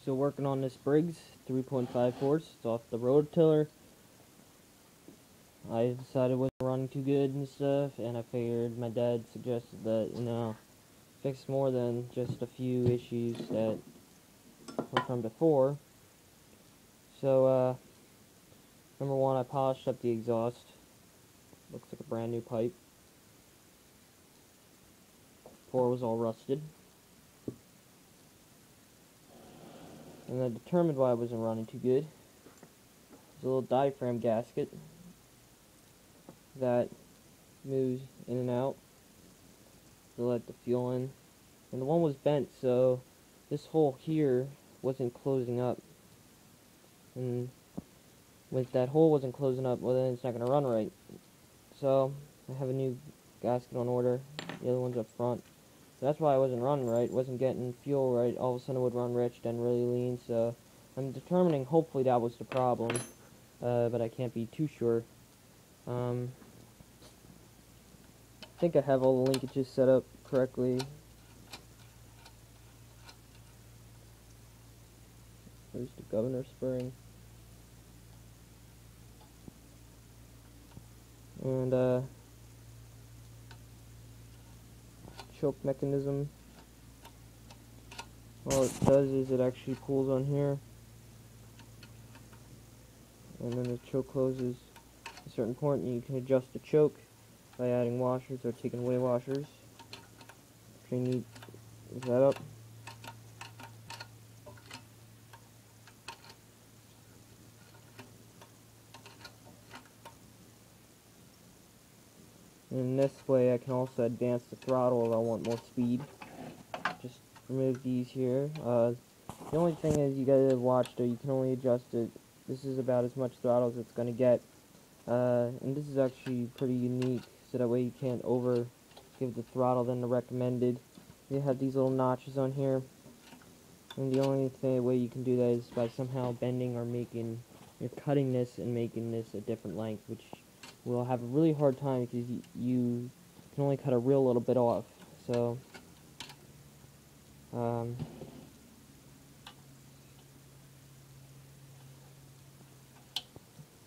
Still working on this Briggs 3.5 force. It's off the rototiller. I decided it wasn't running too good and stuff, and I figured my dad suggested that, fix more than just a few issues that were from before. So, number one, I polished up the exhaust. Looks like a brand new pipe. Before it was all rusted. And I determined why it wasn't running too good. There's a little diaphragm gasket that moves in and out to let the fuel in. And the one was bent, so this hole here wasn't closing up. And with that hole wasn't closing up, well then it's not going to run right. So I have a new gasket on order. The other one's up front. So that's why I wasn't running right. Wasn't getting fuel right. All of a sudden it would run rich, then really lean. So I'm determining hopefully that was the problem. But I can't be too sure. I think I have all the linkages set up correctly. There's the governor spring. And choke mechanism. All it does is it actually pulls on here, and then the choke closes at a certain point, and you can adjust the choke by adding washers or taking away washers. Pretty neat setup. And this way I can also advance the throttle if I want more speed. Just remove these here. The only thing is you gotta watch that you can only adjust it. This is about as much throttle as it's gonna get. And this is actually pretty unique, so that way you can't over give the throttle than the recommended. You have these little notches on here, and the only way you can do that is by somehow bending or you're cutting this and making this a different length, which will have a really hard time because you can only cut a real little bit off. So,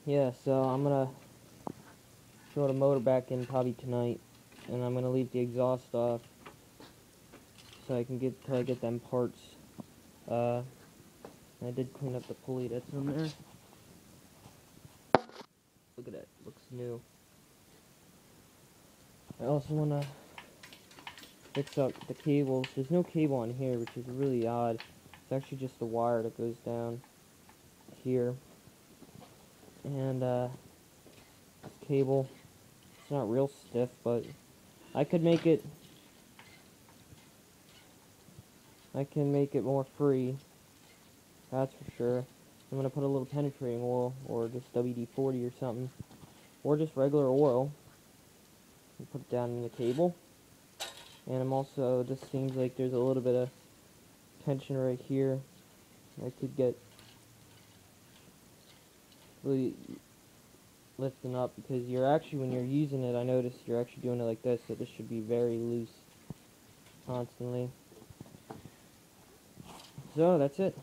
yeah, so I'm gonna throw the motor back in probably tonight, and I'm gonna leave the exhaust off so I can try to get them parts. I did clean up the pulley that's in there. Look at that, looks new. I also wanna fix up the cables. There's no cable on here, which is really odd. It's actually just the wire that goes down here. And this cable, it's not real stiff, but I can make it more free, that's for sure. I'm gonna put a little penetrating oil, or just WD-40 or something, or just regular oil, and put it down in the cable. And I'm also, this seems like there's a little bit of tension right here. I could get really lifting up, because you're actually, when you're using it, I noticed you're actually doing it like this, so this should be very loose constantly. So that's it.